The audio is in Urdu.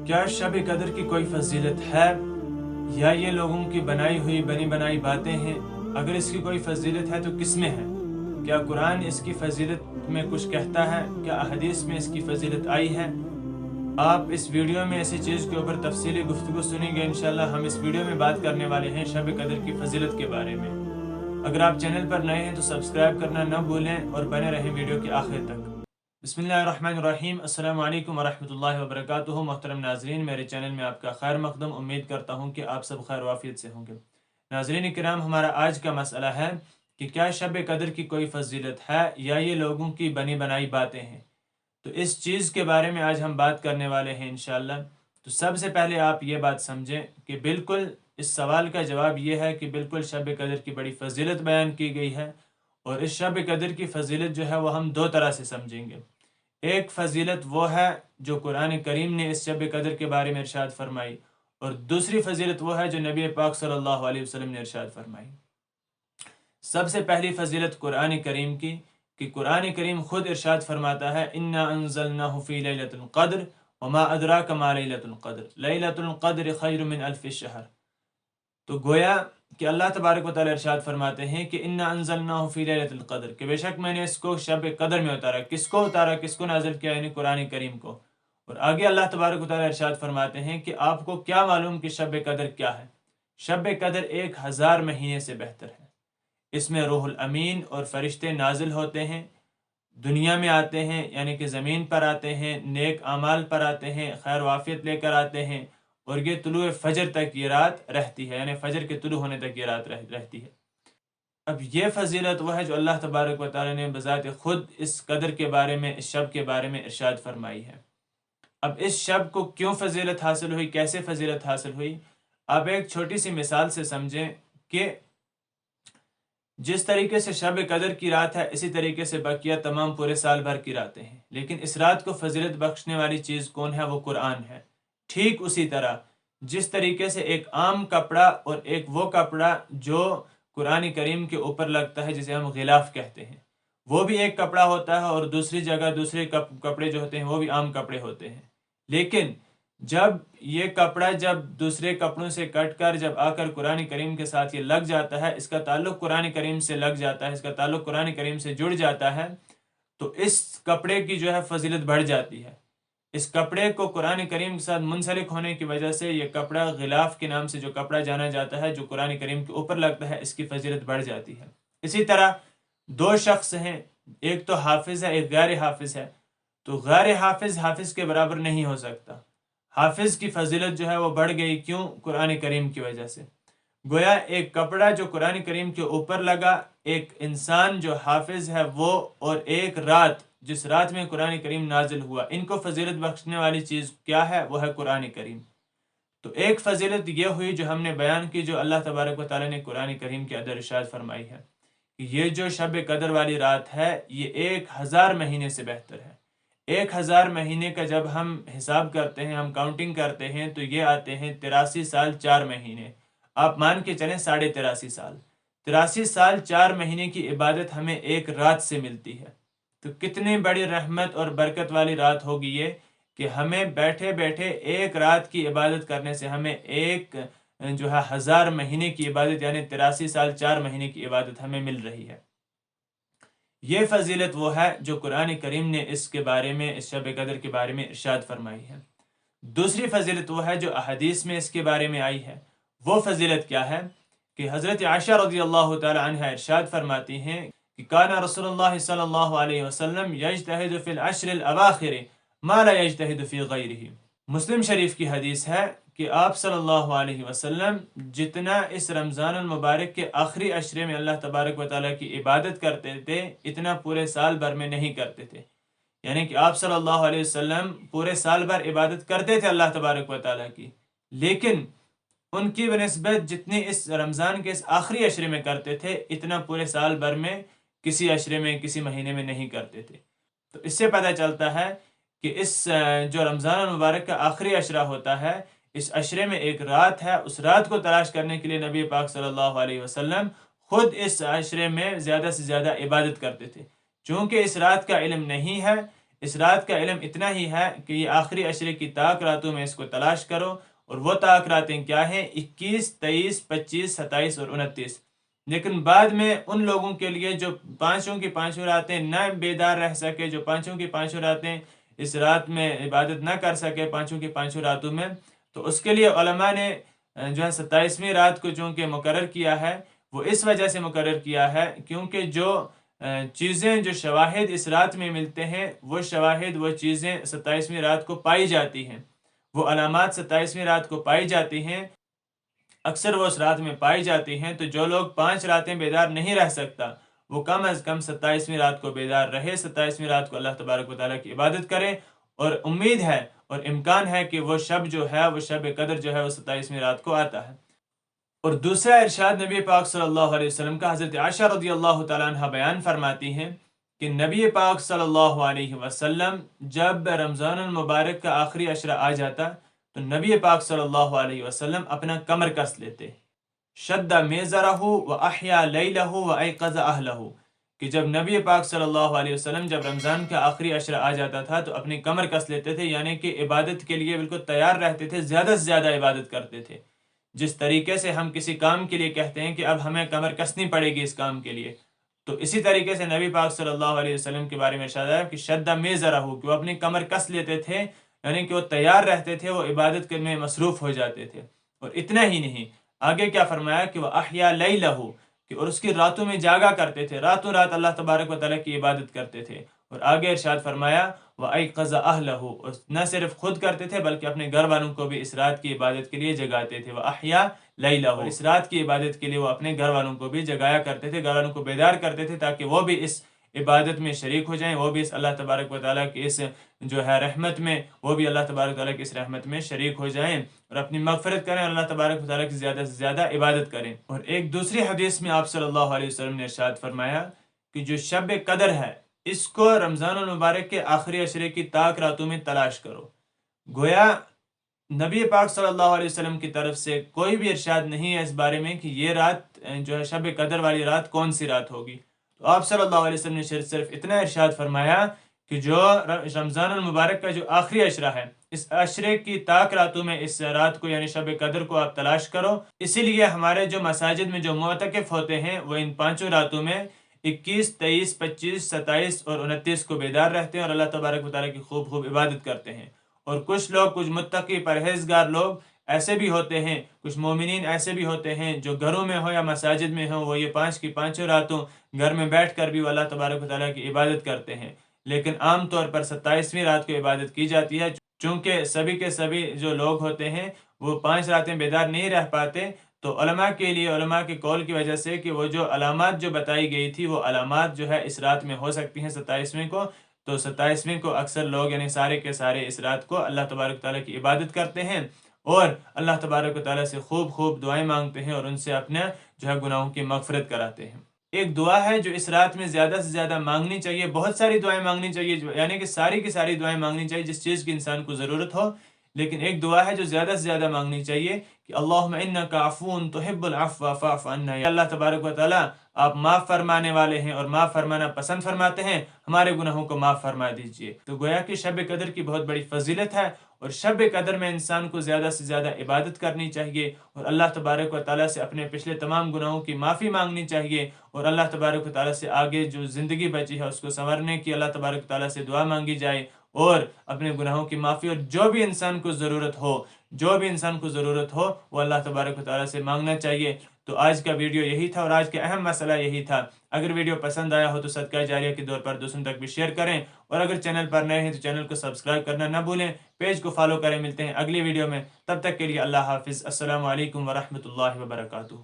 کیا شب قدر کی کوئی فضیلت ہے یا یہ لوگوں کی بنائی ہوئی بنی بنائی باتیں ہیں؟ اگر اس کی کوئی فضیلت ہے تو کس میں ہے؟ کیا قرآن اس کی فضیلت میں کچھ کہتا ہے؟ کیا احادیث میں اس کی فضیلت آئی ہے؟ آپ اس ویڈیو میں ایسی چیز کے اوپر تفصیلی گفتگو سنیں گے انشاءاللہ۔ ہم اس ویڈیو میں بات کرنے والے ہیں شب قدر کی فضیلت کے بارے میں۔ اگر آپ چینل پر نئے ہیں تو سبسکرائب کرنا نہ بھولیں اور بنے رہیں ویڈیو کے آخر تک۔ بسم اللہ الرحمن الرحیم۔ السلام علیکم ورحمۃ اللہ وبرکاتہ۔ محترم ناظرین، میرے چینل میں آپ کا خیر مقدم۔ امید کرتا ہوں کہ آپ سب خیر وافیت سے ہوں گے۔ ناظرین کرام، ہمارا آج کا مسئلہ ہے کہ کیا شب قدر کی کوئی فضیلت ہے یا یہ لوگوں کی بنی بنائی باتیں ہیں؟ تو اس چیز کے بارے میں آج ہم بات کرنے والے ہیں انشاءاللہ۔ تو سب سے پہلے آپ یہ بات سمجھیں کہ بالکل اس سوال کا جواب یہ ہے کہ بالکل شب قدر کی بڑی فضیلت بیان کی گئی ہے، اور اس شب قدر کی فضیلت جو ہے وہ ہم دو طرح سے سمجھیں گے۔ ایک فضیلت وہ ہے جو قرآن کریم نے اس شب قدر کے بارے میں ارشاد فرمائی، اور دوسری فضیلت وہ ہے جو نبی پاک صلی اللہ علیہ وسلم نے ارشاد فرمائی۔ سب سے پہلی فضیلت قرآن کریم کی کہ قرآن کریم خود ارشاد فرماتا ہے انا انزلناہ فی لیلۃ القدر وما ادراک ما لیلۃ القدر لیلۃ القدر خیر من الف شہر۔ تو گویا کہ اللہ تبارک و تعالی ارشاد فرماتے ہیں کہ انا انزلناہ فی لیلۃ القدر، کہ بے شک میں نے اس کو شب قدر میں اتارا۔ کس کو اتارا؟ کس کو نازل کیا؟ یعنی قرآن کریم کو۔ اور آگے اللہ تبارک و تعالی ارشاد فرماتے ہیں کہ آپ کو کیا معلوم کہ شب قدر کیا ہے؟ شب قدر 1000 مہینے سے بہتر ہے۔ اس میں روح الامین اور فرشتے نازل ہوتے ہیں، دنیا میں آتے ہیں، یعنی کہ زمین پر آتے ہیں، نیک اعمال پر آتے ہیں، خیر وافیت لے کر آتے ہیں، اور یہ طلوع فجر تک یہ رات رہتی ہے، یعنی فجر کے طلوع ہونے تک یہ رات رہتی ہے۔ اب یہ فضیلت وہ ہے جو اللہ تبارک و تعالی نے بذات خود اس قدر کے بارے میں، اس شب کے بارے میں ارشاد فرمائی ہے۔ اب اس شب کو کیوں فضیلت حاصل ہوئی، کیسے فضیلت حاصل ہوئی؟ آپ ایک چھوٹی سی مثال سے سمجھیں کہ جس طریقے سے شب قدر کی رات ہے، اسی طریقے سے بقیہ تمام پورے سال بھر کی راتیں ہیں، لیکن اس رات کو فضیلت بخشنے والی چیز کون ہے؟ وہ قرآن ہے۔ ٹھیک اسی طرح جس طریقے سے ایک عام کپڑا اور ایک وہ کپڑا جو قرآن کریم کے اوپر لگتا ہے جسے ہم غلاف کہتے ہیں، وہ بھی ایک کپڑا ہوتا ہے، اور دوسری جگہ دوسرے کپڑے جو ہوتے ہیں وہ بھی عام کپڑے ہوتے ہیں، لیکن جب یہ کپڑا جب دوسرے کپڑوں سے کٹ کر جب آ کر قرآن کریم کے ساتھ یہ لگ جاتا ہے، اس کا تعلق قرآن کریم سے لگ جاتا ہے، اس کا تعلق قرآن کریم سے جڑ جاتا ہے، تو اس کپڑے کی جو ہے فضیلت بڑھ جاتی ہے۔ اس کپڑے کو قرآن کریم کے ساتھ منسلک ہونے کی وجہ سے یہ کپڑا غلاف کے نام سے جو کپڑا جانا جاتا ہے، جو قرآن کریم کے اوپر لگتا ہے، اس کی فضیلت بڑھ جاتی ہے۔ اسی طرح دو شخص ہیں، ایک تو حافظ ہے، ایک غیر حافظ ہے، تو غیر حافظ حافظ کے برابر نہیں ہو سکتا۔ حافظ کی فضیلت جو ہے وہ بڑھ گئی، کیوں؟ قرآن کریم کی وجہ سے۔ گویا ایک کپڑا جو قرآن کریم کے اوپر لگا، ایک انسان جو حافظ ہے وہ، اور ایک رات جس رات میں قرآن کریم نازل ہوا، ان کو فضیلت بخشنے والی چیز کیا ہے؟ وہ ہے قرآن کریم۔ تو ایک فضیلت یہ ہوئی جو ہم نے بیان کی، جو اللہ تبارک و تعالی نے قرآن کریم کے اندر ارشاد فرمائی ہے کہ یہ جو شب قدر والی رات ہے یہ 1000 مہینے سے بہتر ہے۔ 1000 مہینے کا جب ہم حساب کرتے ہیں، ہم کاؤنٹنگ کرتے ہیں، تو یہ آتے ہیں 83 سال 4 مہینے۔ آپ مان کے چلیں 83.5 سال۔ 83 سال 4 مہینے کی عبادت ہمیں ایک رات سے ملتی ہے۔ تو کتنی بڑی رحمت اور برکت والی رات ہوگی یہ کہ ہمیں بیٹھے بیٹھے ایک رات کی عبادت کرنے سے ہمیں ایک جو ہے 1000 مہینے کی عبادت، یعنی 83 سال 4 مہینے کی عبادت ہمیں مل رہی ہے۔ یہ فضیلت وہ ہے جو قرآن کریم نے اس کے بارے میں، اس شب قدر کے بارے میں ارشاد فرمائی ہے۔ دوسری فضیلت وہ ہے جو احادیث میں اس کے بارے میں آئی ہے۔ وہ فضیلت کیا ہے کہ حضرت عائشہ رضی اللہ تعالی عنہ ارشاد فرماتی ہیں کہ کان رسول اللہ صلی اللہ علیہ وسلم یجتہد فی العشر الاواخر ما لا یجتہد فی غیرہ۔ مسلم شریف کی حدیث ہے کہ آپ صلی اللہ علیہ وسلم جتنا اس رمضان المبارک کے آخری عشرے میں اللہ تبارک و تعالیٰ کی عبادت کرتے تھے، اتنا پورے سال بھر میں نہیں کرتے تھے۔ یعنی کہ آپ صلی اللہ علیہ وسلم پورے سال بھر عبادت کرتے تھے اللہ تبارک و تعالیٰ کی، لیکن ان کی بنسبت جتنی اس رمضان کے اس آخری عشرے میں کرتے تھے، اتنا پورے سال بھر میں کسی عشرے میں، کسی مہینے میں نہیں کرتے تھے۔ تو اس سے پتہ چلتا ہے کہ اس جو رمضان المبارک کا آخری عشرہ ہوتا ہے، اس عشرے میں ایک رات ہے، اس رات کو تلاش کرنے کے لیے نبی پاک صلی اللہ علیہ وسلم خود اس عشرے میں زیادہ سے زیادہ عبادت کرتے تھے۔ چونکہ اس رات کا علم نہیں ہے، اس رات کا علم اتنا ہی ہے کہ یہ آخری عشرے کی طاق راتوں میں اس کو تلاش کرو، اور وہ طاق راتیں کیا ہیں؟ 21، 23، 25، 27 اور 29۔ لیکن بعد میں ان لوگوں کے لیے جو پانچوں کی پانچوں راتیں نہ بیدار رہ سکے، جو پانچوں کی پانچوں راتیں اس رات میں عبادت نہ کر سکے پانچوں کی پانچوں راتوں میں، تو اس کے لیے علماء نے جو ہے 27ویں رات کو چونکہ مقرر کیا ہے، وہ اس وجہ سے مقرر کیا ہے کیونکہ جو چیزیں، جو شواہد اس رات میں ملتے ہیں، وہ شواہد، وہ چیزیں 27ویں رات کو پائی جاتی ہیں، وہ علامات 27ویں رات کو پائی جاتی ہیں، اکثر وہ اس رات میں پائی جاتی ہیں۔ تو جو لوگ 5 راتیں بیدار نہیں رہ سکتا، وہ کم از کم 27ویں رات کو بیدار رہے، 27ویں رات کو اللہ تبارک و تعالیٰ کی عبادت کرے، اور امید ہے اور امکان ہے کہ وہ شب جو ہے، وہ شب قدر جو ہے، وہ 27ویں رات کو آتا ہے۔ اور دوسرا ارشاد نبی پاک صلی اللہ علیہ وسلم کا، حضرت عائشہ رضی اللہ تعالیٰ عنہ بیان فرماتی ہیں کہ نبی پاک صلی اللہ علیہ وسلم جب رمضان المبارک کا آخری عشرہ آ جاتا تو نبی پاک صلی اللہ علیہ وسلم اپنا کمر کس لیتے، شد میزرہ و احیا لیلہ و ایقظ اہلہ، کہ جب نبی پاک صلی اللہ علیہ وسلم جب رمضان کا آخری عشرہ آ جاتا تھا تو اپنی کمر کس لیتے تھے، یعنی کہ عبادت کے لیے بالکل تیار رہتے تھے، زیادہ سے زیادہ عبادت کرتے تھے۔ جس طریقے سے ہم کسی کام کے لیے کہتے ہیں کہ اب ہمیں کمر کسنی پڑے گی اس کام کے لیے، تو اسی طریقے سے نبی پاک صلی اللہ علیہ وسلم کے بارے میں ارشاد ہے کہ شد میزرہ، کہ وہ اپنی کمر کس لیتے تھے، یعنی کہ وہ تیار رہتے تھے، وہ عبادت میں مصروف ہو جاتے تھے۔ اور اتنا ہی نہیں، آگے کیا فرمایا کہ وہ احیا لیلہ، کہ اور اس کی راتوں میں جاگا کرتے تھے، راتوں رات اللہ تبارک و تعالیٰ کی عبادت کرتے تھے۔ اور آگے ارشاد فرمایا وَأَيْقَظَ أَهْلَهُ، اور نہ صرف خود کرتے تھے بلکہ اپنے گھر والوں کو بھی اس رات کی عبادت کے لیے جگاتے تھے۔ وَأَحْيَا لَيْلَهُ، اور اس رات کی عبادت کے لیے وہ اپنے گھر والوں کو بھی جگایا کرتے تھے، گھر والوں کو بیدار کرتے تھے تاکہ وہ بھی اس عبادت میں شریک ہو جائیں، وہ بھی اس اللہ تبارک و تعالیٰ کی اس جو ہے رحمت میں، وہ بھی اللہ تبارک و تعالیٰ کی اس رحمت میں شریک ہو جائیں اور اپنی مغفرت کریں، اللہ تبارک و تعالیٰ کی زیادہ سے زیادہ عبادت کریں۔ اور ایک دوسری حدیث میں آپ صلی اللہ علیہ وسلم نے ارشاد فرمایا کہ جو شب قدر ہے اس کو رمضان المبارک کے آخری عشرے کی طاق راتوں میں تلاش کرو۔ گویا نبی پاک صلی اللہ علیہ وسلم کی طرف سے کوئی بھی ارشاد نہیں ہے اس بارے میں کہ یہ رات جو ہے شب قدر والی رات کون سی رات ہوگی، تو آپ صلی اللہ علیہ وسلم نے صرف اتنا ارشاد فرمایا کہ جو رمضان المبارک کا جو آخری عشرہ ہے، اس عشرے کی طاق راتوں میں اس رات کو یعنی شب قدر کو آپ تلاش کرو۔ اسی لیے ہمارے جو مساجد میں جو معتکف ہوتے ہیں وہ ان 5 راتوں میں 21، 23، 25، 27 اور 29 کو بیدار رہتے ہیں اور اللہ تبارک و تعالیٰ کی خوب عبادت کرتے ہیں۔ اور کچھ لوگ، کچھ متقی پرہیزگار لوگ ایسے بھی ہوتے ہیں، کچھ مومنین ایسے بھی ہوتے ہیں جو گھروں میں ہو یا مساجد میں ہو، وہ یہ 5 کی 5 راتوں گھر میں بیٹھ کر بھی وہ اللہ تبارک و تعالیٰ کی عبادت کرتے ہیں، لیکن عام طور پر 27ویں رات کو عبادت کی جاتی ہے۔ چونکہ سبھی کے سبھی جو لوگ ہوتے ہیں وہ 5 راتیں بیدار نہیں رہ پاتے، تو علماء کے لیے، علماء کے قول کی وجہ سے کہ وہ جو علامات جو بتائی گئی تھی وہ علامات جو ہے اس رات میں ہو سکتی ہیں 27ویں کو، تو 27ویں کو اکثر لوگ یعنی سارے کے سارے اس رات کو اللہ تبارک تعالیٰ کی عبادت کرتے ہیں اور اللہ تبارک و تعالیٰ سے خوب دعائیں مانگتے ہیں اور ان سے اپنے جو ہے گناہوں کی مغفرت کراتے ہیں۔ ایک دعا ہے جو اس رات میں زیادہ سے زیادہ مانگنی چاہیے، بہت ساری دعائیں مانگنی چاہیے، یعنی کہ ساری کی ساری دعائیں مانگنی چاہیے جس چیز کی انسان کو ضرورت ہو، لیکن ایک دعا ہے جو زیادہ سے زیادہ مانگنی چاہیے کہ اللہم انک عفو تحب العفو فاعف عنا، یا اللہ تبارک و تعالیٰ آپ معاف فرمانے والے ہیں اور معاف فرمانا پسند فرماتے ہیں، ہمارے گناہوں کو معاف فرما دیجئے۔ تو گویا کہ شب قدر کی بہت بڑی فضیلت ہے اور شب قدر میں انسان کو زیادہ سے زیادہ عبادت کرنی چاہیے اور اللہ تبارک و تعالیٰ سے اپنے پچھلے تمام گناہوں کی معافی مانگنی چاہیے اور اللہ تبارک و تعالیٰ سے آگے جو زندگی بچی ہے اس کو سنورنے کی اللہ تبارک و تعالیٰ سے دعا مانگی جائے اور اپنے گناہوں کی معافی، اور جو بھی انسان کو ضرورت ہو وہ اللہ تبارک و تعالیٰ سے مانگنا چاہیے۔ تو آج کا ویڈیو یہی تھا اور آج کا اہم مسئلہ یہی تھا۔ اگر ویڈیو پسند آیا ہو تو صدقہ جاریہ کے طور پر دوسروں تک بھی شیئر کریں، اور اگر چینل پر نئے ہیں تو چینل کو سبسکرائب کرنا نہ بھولیں، پیج کو فالو کریں۔ ملتے ہیں اگلی ویڈیو میں، تب تک کے لیے اللہ حافظ، السلام علیکم ورحمۃ اللہ وبرکاتہ۔